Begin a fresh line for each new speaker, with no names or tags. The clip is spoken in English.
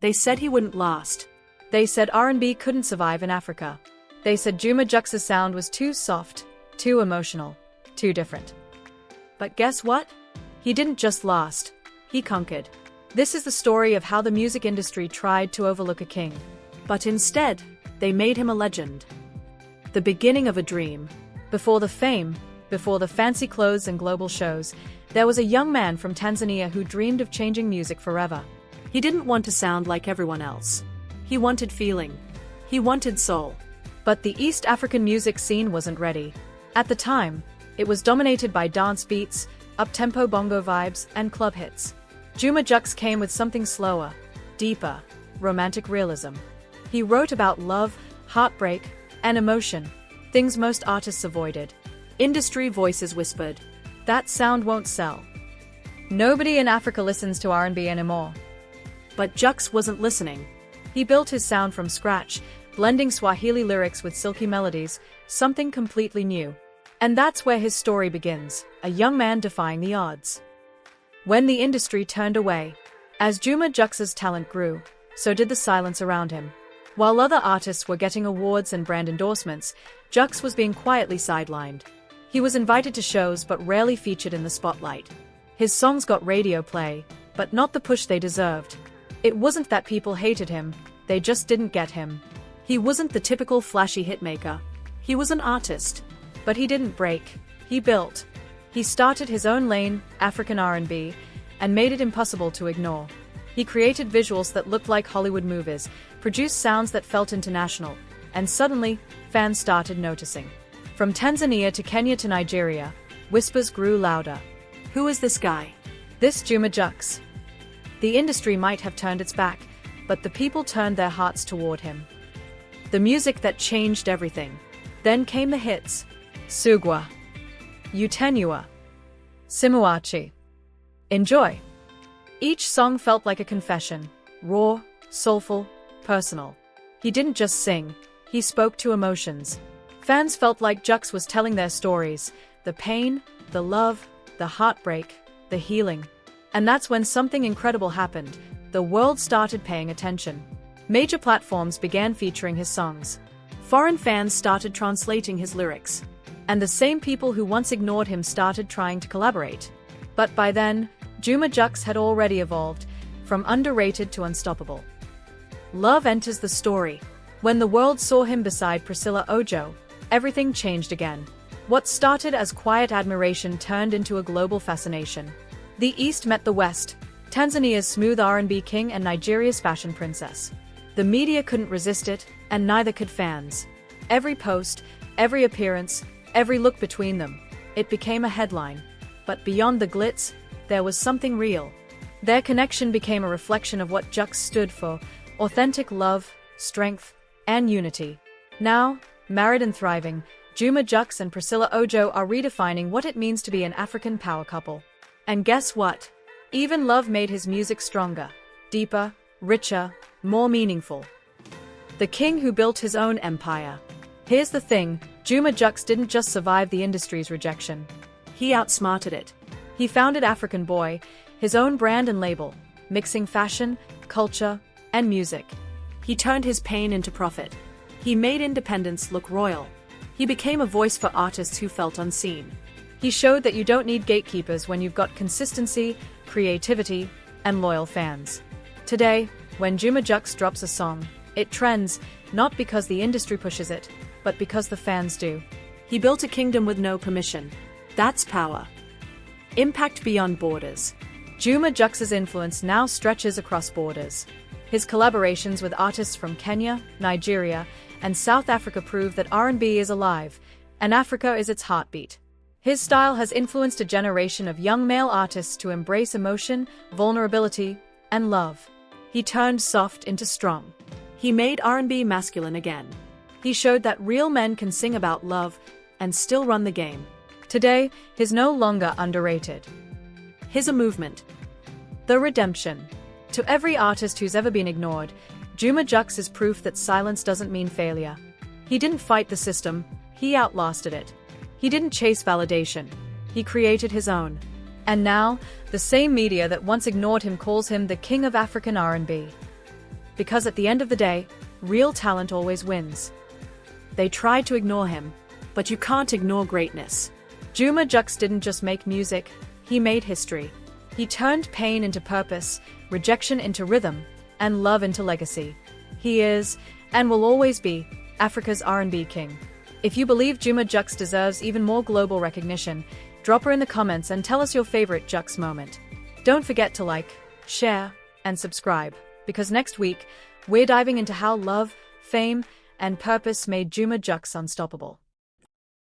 They said he wouldn't last. They said R&B couldn't survive in Africa. They said Juma Jux's sound was too soft, too emotional, too different. But guess what? He didn't just last. He conquered. This is the story of how the music industry tried to overlook a king. But instead, they made him a legend. The beginning of a dream. Before the fame, before the fancy clothes and global shows, there was a young man from Tanzania who dreamed of changing music forever. He didn't want to sound like everyone else. He wanted feeling. He wanted soul. But the East African music scene wasn't ready. At the time, it was dominated by dance beats, up-tempo bongo vibes, and club hits. Juma Jux came with something slower, deeper, romantic realism. He wrote about love, heartbreak, and emotion, things most artists avoided. Industry voices whispered, "That sound won't sell. Nobody in Africa listens to R&B anymore." But Jux wasn't listening. He built his sound from scratch, blending Swahili lyrics with silky melodies, something completely new. And that's where his story begins, a young man defying the odds. When the industry turned away, as Juma Jux's talent grew, so did the silence around him. While other artists were getting awards and brand endorsements, Jux was being quietly sidelined. He was invited to shows but rarely featured in the spotlight. His songs got radio play, but not the push they deserved. It wasn't that people hated him, they just didn't get him. He wasn't the typical flashy hitmaker. He was an artist. But he didn't break, he built. He started his own lane, African R&B, and made it impossible to ignore. He created visuals that looked like Hollywood movies, produced sounds that felt international, and suddenly, fans started noticing. From Tanzania to Kenya to Nigeria, whispers grew louder. Who is this guy? This Juma Jux. The industry might have turned its back, but the people turned their hearts toward him. The music that changed everything. Then came the hits. Sugwa. Utenua. Simuachi. Enjoy. Each song felt like a confession, raw, soulful, personal. He didn't just sing, he spoke to emotions. Fans felt like Jux was telling their stories, the pain, the love, the heartbreak, the healing. And that's when something incredible happened. The world started paying attention. Major platforms began featuring his songs. Foreign fans started translating his lyrics. And the same people who once ignored him started trying to collaborate. But by then, Juma Jux had already evolved, from underrated to unstoppable. Love enters the story. When the world saw him beside Priscilla Ojo, everything changed again. What started as quiet admiration turned into a global fascination. The East met the West, Tanzania's smooth R&B king and Nigeria's fashion princess. The media couldn't resist it, and neither could fans. Every post, every appearance, every look between them, it became a headline. But beyond the glitz, there was something real. Their connection became a reflection of what Jux stood for, authentic love, strength, and unity. Now, married and thriving, Juma Jux and Priscilla Ojo are redefining what it means to be an African power couple. And guess what? Even love made his music stronger, deeper, richer, more meaningful. The king who built his own empire. Here's the thing, Juma Jux didn't just survive the industry's rejection. He outsmarted it. He founded African Boy, his own brand and label, mixing fashion, culture, and music. He turned his pain into profit. He made independence look royal. He became a voice for artists who felt unseen. He showed that you don't need gatekeepers when you've got consistency, creativity, and loyal fans. Today, when Juma Jux drops a song, it trends, not because the industry pushes it, but because the fans do. He built a kingdom with no permission. That's power. Impact beyond borders. Juma Jux's influence now stretches across borders. His collaborations with artists from Kenya, Nigeria, and South Africa prove that R&B is alive, and Africa is its heartbeat. His style has influenced a generation of young male artists to embrace emotion, vulnerability, and love. He turned soft into strong. He made R&B masculine again. He showed that real men can sing about love and still run the game. Today, he's no longer underrated. He's a movement. The redemption. To every artist who's ever been ignored, Juma Jux is proof that silence doesn't mean failure. He didn't fight the system, he outlasted it. He didn't chase validation, he created his own. And now, the same media that once ignored him calls him the king of African R&B. Because at the end of the day, real talent always wins. They tried to ignore him, but you can't ignore greatness. Juma Jux didn't just make music, he made history. He turned pain into purpose, rejection into rhythm, and love into legacy. He is, and will always be, Africa's R&B king. If you believe Juma Jux deserves even more global recognition, drop her in the comments and tell us your favorite Jux moment. Don't forget to like, share, and subscribe, because next week, we're diving into how love, fame, and purpose made Juma Jux unstoppable.